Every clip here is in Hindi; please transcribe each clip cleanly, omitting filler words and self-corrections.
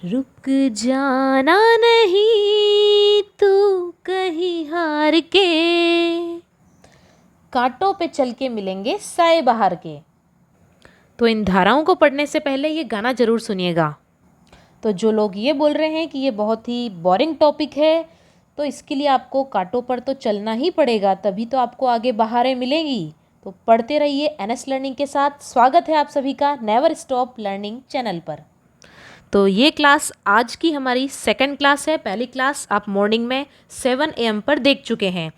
रुक जाना नहीं तू कहीं हार के, कांटों पे चल के मिलेंगे साए बहार के। तो इन धाराओं को पढ़ने से पहले ये गाना ज़रूर सुनिएगा। तो जो लोग ये बोल रहे हैं कि ये बहुत ही बोरिंग टॉपिक है, तो इसके लिए आपको कांटों पर तो चलना ही पड़ेगा, तभी तो आपको आगे बहारें मिलेंगी। तो पढ़ते रहिए एनएस लर्निंग के साथ। स्वागत है आप सभी का नेवर स्टॉप लर्निंग चैनल पर। तो ये क्लास आज की हमारी सेकंड क्लास है। पहली क्लास आप मॉर्निंग में 7 AM पर देख चुके हैं।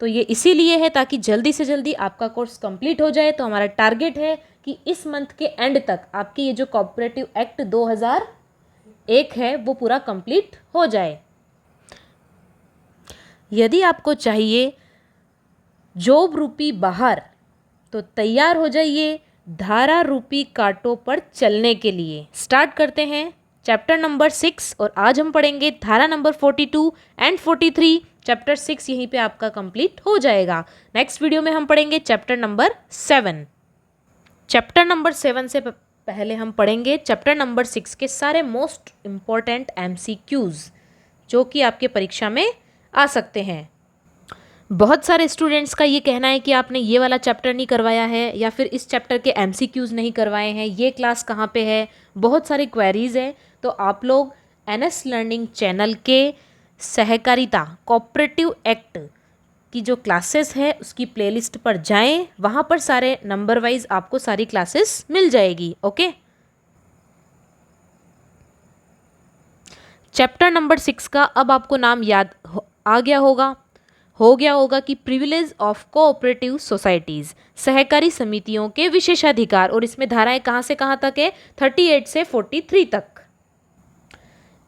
तो ये इसीलिए है ताकि जल्दी से जल्दी आपका कोर्स कंप्लीट हो जाए। तो हमारा टारगेट है कि इस मंथ के एंड तक आपकी ये जो कोऑपरेटिव एक्ट 2001 है वो पूरा कंप्लीट हो जाए। यदि आपको चाहिए जॉब रूपी बाहर, तो तैयार हो जाइए धारा रूपी कांटों पर चलने के लिए। स्टार्ट करते हैं चैप्टर नंबर 6 और आज हम पढ़ेंगे धारा नंबर 42 एंड 43। चैप्टर 6 यहीं पे आपका कंप्लीट हो जाएगा। नेक्स्ट वीडियो में हम पढ़ेंगे चैप्टर नंबर 7। चैप्टर नंबर 7 से पहले हम पढ़ेंगे चैप्टर नंबर 6 के सारे मोस्ट इम्पॉर्टेंट MCQs जो कि आपके परीक्षा में आ सकते हैं। बहुत सारे स्टूडेंट्स का ये कहना है कि आपने ये वाला चैप्टर नहीं करवाया है या फिर इस चैप्टर के MCQs नहीं करवाए हैं, ये क्लास कहाँ पे है, बहुत सारी क्वेरीज है। तो आप लोग एनएस लर्निंग चैनल के सहकारिता कोऑपरेटिव एक्ट की जो क्लासेस है उसकी प्लेलिस्ट पर जाएं, वहाँ पर सारे नंबर वाइज आपको सारी क्लासेस मिल जाएगी। ओके, चैप्टर नंबर 6 का अब आपको नाम याद आ गया होगा कि प्रिविलेज ऑफ कोऑपरेटिव सोसाइटीज़, सहकारी समितियों के विशेषाधिकार। और इसमें धाराएं कहाँ से कहाँ तक है? 38 से 43 तक।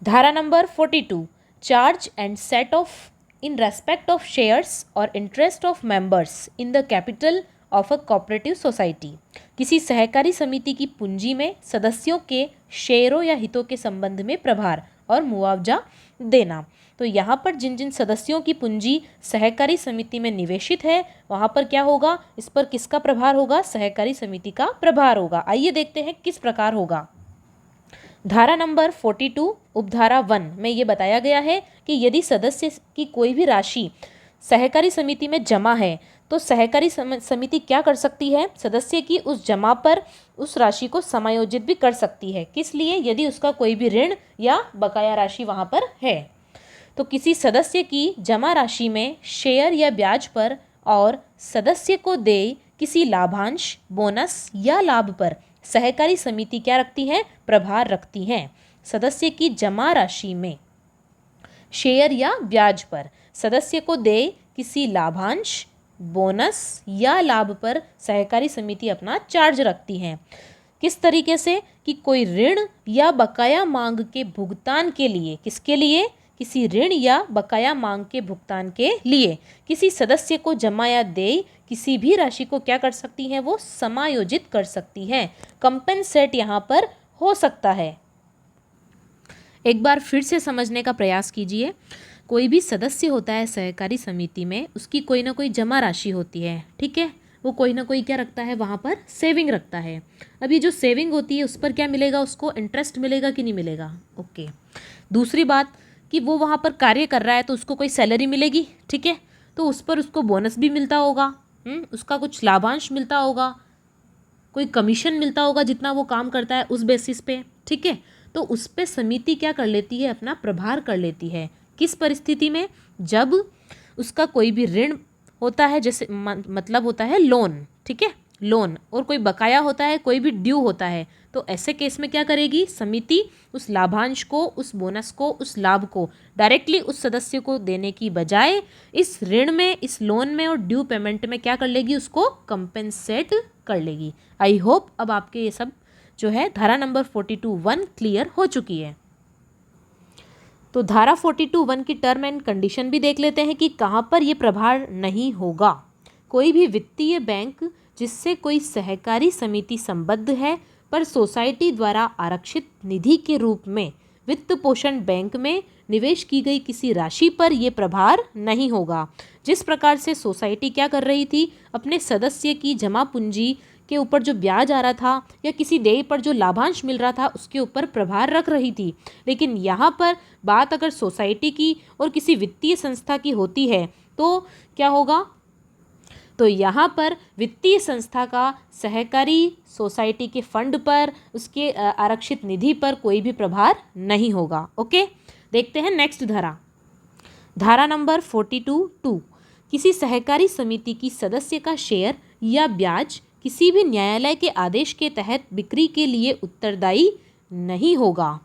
धारा number 42, charge and set off in respect of shares और interest of members in the capital of a cooperative society. किसी सहकारी समिति की पूंजी में सदस्यों के शेयरों या हितों के संबंध में प्रभार और मुआवजा देना। तो यहाँ पर जिन जिन सदस्यों की पूंजी सहकारी समिति में निवेशित है वहाँ पर क्या होगा? इस पर किसका प्रभार होगा? सहकारी समिति का प्रभार होगा। आइए देखते हैं किस प्रकार होगा। धारा नंबर 42 उपधारा 1 में ये बताया गया है कि यदि सदस्य की कोई भी राशि सहकारी समिति में जमा है तो सहकारी समिति क्या कर सकती है? सदस्य की उस जमा पर उस राशि को समायोजित भी कर सकती है। किस लिए? यदि उसका कोई भी ऋण या बकाया राशि वहाँ पर है। तो किसी सदस्य की जमा राशि में शेयर या ब्याज पर और सदस्य को देय किसी लाभांश, बोनस या लाभ पर सहकारी समिति क्या रखती है? प्रभार रखती है। सदस्य की जमा राशि में शेयर या ब्याज पर सदस्य को देय किसी लाभांश, बोनस या लाभ पर सहकारी समिति अपना चार्ज रखती है। किस तरीके से? कि कोई ऋण या बकाया मांग के भुगतान के लिए, किसके लिए? किसी ऋण या बकाया मांग के भुगतान के लिए किसी सदस्य को जमा या देय किसी भी राशि को क्या कर सकती है? वो समायोजित कर सकती है। कंपेंसेट यहाँ पर हो सकता है। एक बार फिर से समझने का प्रयास कीजिए। कोई भी सदस्य होता है सहकारी समिति में, उसकी कोई ना कोई जमा राशि होती है, ठीक है? वो कोई ना कोई क्या रखता है? वहाँ पर सेविंग रखता है। अब ये जो सेविंग होती है उस पर क्या मिलेगा? उसको इंटरेस्ट मिलेगा कि नहीं मिलेगा? ओके। दूसरी बात कि वो वहाँ पर कार्य कर रहा है तो उसको कोई सैलरी मिलेगी, ठीक है? तो उस पर उसको बोनस भी मिलता होगा, उसका कुछ लाभांश मिलता होगा, कोई कमीशन मिलता होगा जितना वो काम करता है उस बेसिस पे, ठीक है? तो उस पे समिति क्या कर लेती है? अपना प्रभार कर लेती है। किस परिस्थिति में? जब उसका कोई भी ऋण होता है, जैसे मतलब होता है लोन, ठीक है? लोन, और कोई बकाया होता है, कोई भी ड्यू होता है, तो ऐसे केस में क्या करेगी समिति? उस लाभांश को, उस बोनस को, उस लाभ को डायरेक्टली उस सदस्य को देने की बजाय इस ऋण में, इस लोन में और ड्यू पेमेंट में क्या कर लेगी? उसको कंपेंसेट कर लेगी। आई होप अब आपके ये सब जो है धारा नंबर 42(1) क्लियर हो चुकी है। तो धारा 42(1) की टर्म एंड कंडीशन भी देख लेते हैं कि कहाँ पर ये प्रभार नहीं होगा। कोई भी वित्तीय बैंक जिससे कोई सहकारी समिति संबद्ध है पर सोसाइटी द्वारा आरक्षित निधि के रूप में वित्त पोषण बैंक में निवेश की गई किसी राशि पर यह प्रभार नहीं होगा। जिस प्रकार से सोसाइटी क्या कर रही थी? अपने सदस्य की जमा पूंजी के ऊपर जो ब्याज आ रहा था या किसी देय पर जो लाभांश मिल रहा था उसके ऊपर प्रभार रख रही थी। लेकिन यहाँ पर बात अगर सोसाइटी की और किसी वित्तीय संस्था की होती है तो क्या होगा, तो यहाँ पर वित्तीय संस्था का सहकारी सोसाइटी के फंड पर, उसके आरक्षित निधि पर कोई भी प्रभार नहीं होगा। ओके, देखते हैं नेक्स्ट धारा। धारा नंबर 42(2) किसी सहकारी समिति की सदस्य का शेयर या ब्याज किसी भी न्यायालय के आदेश के तहत बिक्री के लिए उत्तरदायी नहीं होगा।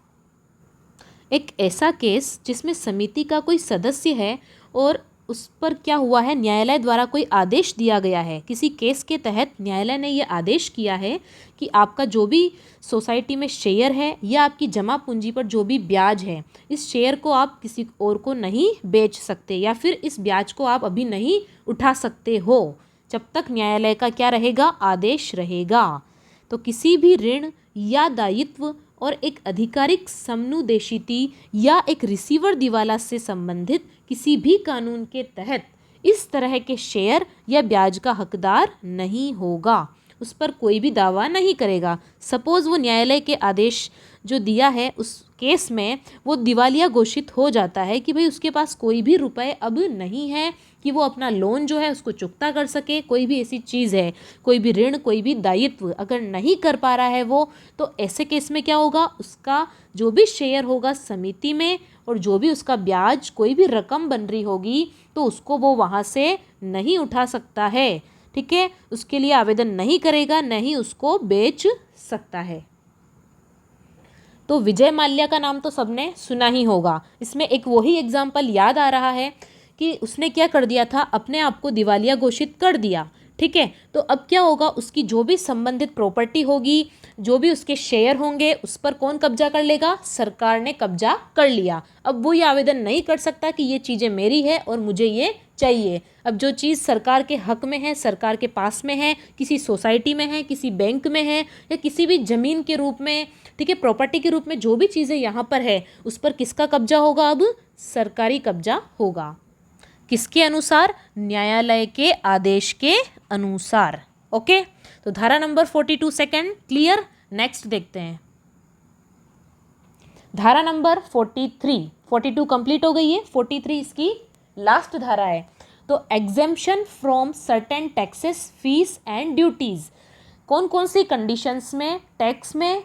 एक ऐसा केस जिसमें समिति का कोई सदस्य है और उस पर क्या हुआ है, न्यायालय द्वारा कोई आदेश दिया गया है, किसी केस के तहत न्यायालय ने ये आदेश किया है कि आपका जो भी सोसाइटी में शेयर है या आपकी जमा पूंजी पर जो भी ब्याज है, इस शेयर को आप किसी और को नहीं बेच सकते या फिर इस ब्याज को आप अभी नहीं उठा सकते हो जब तक न्यायालय का क्या रहेगा, आदेश रहेगा। तो किसी भी ऋण या दायित्व और एक आधिकारिक समनुदेशिती या एक रिसीवर दिवाला से संबंधित किसी भी कानून के तहत इस तरह के शेयर या ब्याज का हकदार नहीं होगा, उस पर कोई भी दावा नहीं करेगा। सपोज़ वो न्यायालय के आदेश जो दिया है उस केस में वो दिवालिया घोषित हो जाता है कि भाई उसके पास कोई भी रुपए अब नहीं है कि वो अपना लोन जो है उसको चुकता कर सके, कोई भी ऐसी चीज़ है, कोई भी ऋण, कोई भी दायित्व अगर नहीं कर पा रहा है वो, तो ऐसे केस में क्या होगा, उसका जो भी शेयर होगा समिति में और जो भी उसका ब्याज कोई भी रकम बन रही होगी तो उसको वो वहाँ से नहीं उठा सकता है। ठीक है, उसके लिए आवेदन नहीं करेगा, नहीं उसको बेच सकता है। तो विजय माल्या का नाम तो सबने सुना ही होगा। इसमें एक वही एग्जाम्पल याद आ रहा है कि उसने क्या कर दिया था, अपने आप को दिवालिया घोषित कर दिया। ठीक है, तो अब क्या होगा, उसकी जो भी संबंधित प्रॉपर्टी होगी, जो भी उसके शेयर होंगे, उस पर कौन कब्जा कर लेगा, सरकार ने कब्जा कर लिया। अब वो ये आवेदन नहीं कर सकता कि ये चीज़ें मेरी है और मुझे ये चाहिए। अब जो चीज़ सरकार के हक में है, सरकार के पास में है, किसी सोसाइटी में है, किसी बैंक में है या किसी भी ज़मीन के रूप में, ठीक है, प्रॉपर्टी के रूप में जो भी चीज़ें यहाँ पर है उस पर किसका कब्जा होगा, अब सरकारी कब्जा होगा। किसके अनुसार, न्यायालय के आदेश के अनुसार। ओके, तो धारा नंबर 42 सेकंड क्लियर। नेक्स्ट देखते हैं धारा नंबर 42 कंप्लीट हो गई है, 43 इसकी लास्ट धारा है। तो exemption from certain taxes, fees and duties, कौन कौन सी कंडीशंस में टैक्स में,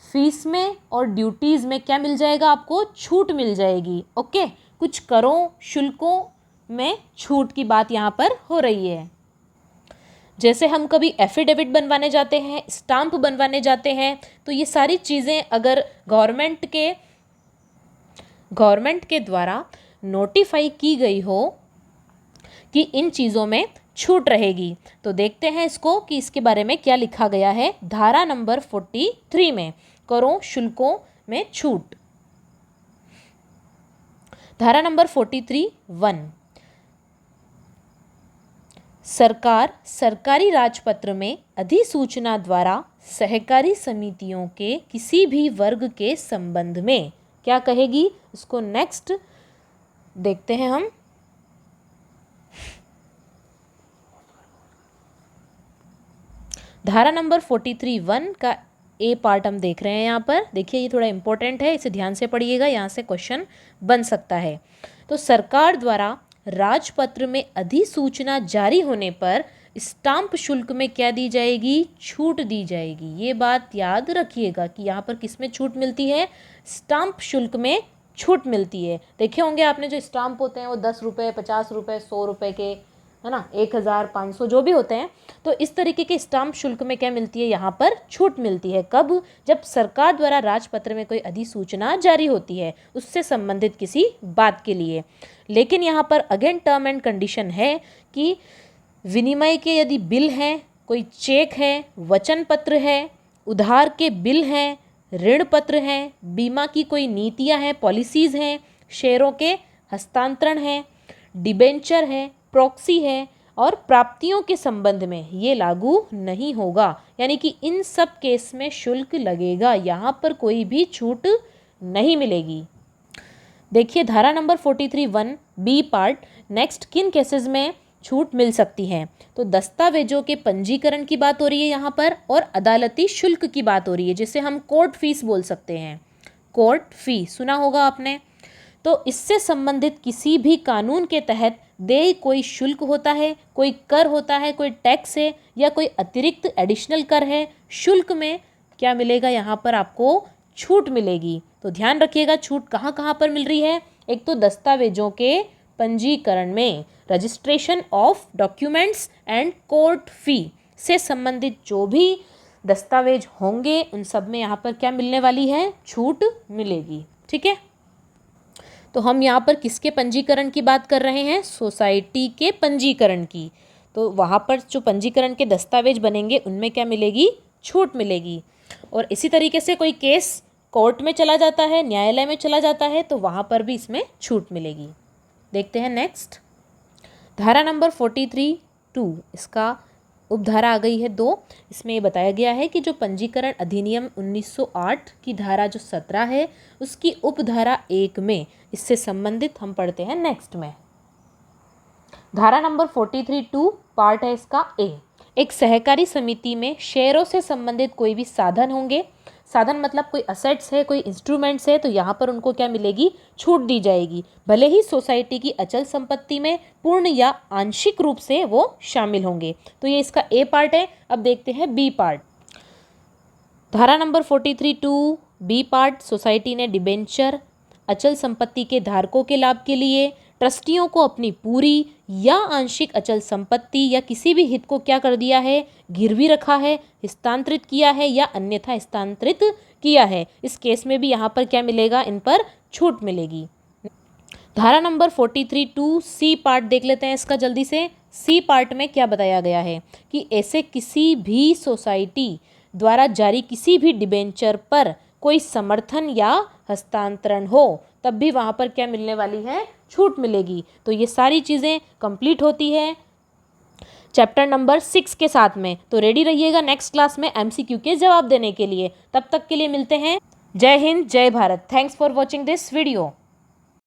फीस में और ड्यूटीज में क्या मिल जाएगा, आपको छूट मिल जाएगी। ओके, कुछ करों शुल्कों में छूट की बात यहाँ पर हो रही है। जैसे हम कभी एफिडेविट बनवाने जाते हैं, स्टाम्प बनवाने जाते हैं, तो ये सारी चीज़ें अगर गवर्नमेंट के द्वारा नोटिफाई की गई हो कि इन चीज़ों में छूट रहेगी, तो देखते हैं इसको कि इसके बारे में क्या लिखा गया है धारा नंबर 43 में, करों शुल्कों में छूट। धारा नंबर 43(1) सरकार सरकारी राजपत्र में अधिसूचना द्वारा सहकारी समितियों के किसी भी वर्ग के संबंध में क्या कहेगी, उसको नेक्स्ट देखते हैं हम। धारा नंबर 43(1) का ए पार्ट हम देख रहे हैं यहाँ पर। देखिए ये थोड़ा इंपॉर्टेंट है, इसे ध्यान से पढ़िएगा, यहाँ से क्वेश्चन बन सकता है। तो सरकार द्वारा राजपत्र में अधिसूचना जारी होने पर स्टाम्प शुल्क में क्या दी जाएगी, छूट दी जाएगी। ये बात याद रखिएगा कि यहाँ पर किस में छूट मिलती है, स्टाम्प शुल्क में छूट मिलती है। देखे होंगे आपने जो स्टाम्प होते हैं वो 10 रुपये, 50 रुपये, 100 रुपये के, है ना, 1000, 500 जो भी होते हैं। तो इस तरीके के स्टाम्प शुल्क में क्या मिलती है, यहाँ पर छूट मिलती है। कब, जब सरकार द्वारा राजपत्र में कोई अधिसूचना जारी होती है उससे संबंधित किसी बात के लिए। लेकिन यहाँ पर अगेन टर्म एंड कंडीशन है कि विनिमय के यदि बिल हैं, कोई चेक है, वचन पत्र है, उधार के बिल हैं, ऋण पत्र हैं, बीमा की कोई नीतियाँ हैं, पॉलिसीज़ हैं, शेयरों के हस्तांतरण हैं, डिबेंचर है, प्रॉक्सी है और प्राप्तियों के संबंध में ये लागू नहीं होगा। यानी कि इन सब केस में शुल्क लगेगा, यहाँ पर कोई भी छूट नहीं मिलेगी। देखिए धारा नंबर 43(1) बी पार्ट, नेक्स्ट किन केसेस में छूट मिल सकती है। तो दस्तावेजों के पंजीकरण की बात हो रही है यहाँ पर, और अदालती शुल्क की बात हो रही है, जिसे हम कोर्ट फीस बोल सकते हैं। कोर्ट फी सुना होगा आपने। तो इससे संबंधित किसी भी कानून के तहत देय कोई शुल्क होता है, कोई कर होता है, कोई टैक्स है, या कोई अतिरिक्त एडिशनल कर है, शुल्क में क्या मिलेगा, यहाँ पर आपको छूट मिलेगी। तो ध्यान रखिएगा छूट कहाँ कहाँ पर मिल रही है। एक तो दस्तावेजों के पंजीकरण में, registration of documents and court fee से संबंधित जो भी दस्तावेज होंगे उन सब में यहाँ पर क्या मिलने वाली है, छूट मिलेगी। ठीक है, तो हम यहाँ पर किसके पंजीकरण की बात कर रहे हैं, सोसाइटी के पंजीकरण की। तो वहाँ पर जो पंजीकरण के दस्तावेज बनेंगे उनमें क्या मिलेगी, छूट मिलेगी। और इसी तरीके से कोई केस कोर्ट में चला जाता है, न्यायालय में चला जाता है, तो वहाँ पर भी इसमें छूट मिलेगी। देखते हैं नेक्स्ट, धारा नंबर 43(2), इसका उपधारा आ गई है 2। इसमें ये बताया गया है कि जो पंजीकरण अधिनियम 1908 की धारा जो 17 है उसकी उपधारा 1 में इससे संबंधित हम पढ़ते हैं नेक्स्ट में। धारा नंबर 43(2) पार्ट है इसका ए। एक सहकारी समिति में शेयरों से संबंधित कोई भी साधन होंगे, साधन मतलब कोई असेट्स है, कोई इंस्ट्रूमेंट्स है, तो यहाँ पर उनको क्या मिलेगी, छूट दी जाएगी, भले ही सोसाइटी की अचल संपत्ति में पूर्ण या आंशिक रूप से वो शामिल होंगे। तो ये इसका ए पार्ट है। अब देखते हैं बी पार्ट। धारा नंबर 43(2) बी पार्ट, सोसाइटी ने डिबेंचर अचल संपत्ति के धारकों के लाभ के लिए ट्रस्टियों को अपनी पूरी या आंशिक अचल संपत्ति या किसी भी हित को क्या कर दिया है, गिरवी रखा है, हस्तांतरित किया है या अन्यथा हस्तांतरित किया है। इस केस में भी यहाँ पर क्या मिलेगा, इन पर छूट मिलेगी। धारा नंबर 43(2) सी पार्ट देख लेते हैं इसका जल्दी से। सी पार्ट में क्या बताया गया है कि ऐसे किसी भी सोसाइटी द्वारा जारी किसी भी डिबेंचर पर कोई समर्थन या हस्तांतरण हो तब भी वहाँ पर क्या मिलने वाली है, छूट मिलेगी। तो ये सारी चीज़ें कंप्लीट होती है चैप्टर नंबर 6 के साथ में। तो रेडी रहिएगा नेक्स्ट क्लास में MCQ के जवाब देने के लिए। तब तक के लिए मिलते हैं। जय हिंद, जय Bharat. Thanks for watching this video.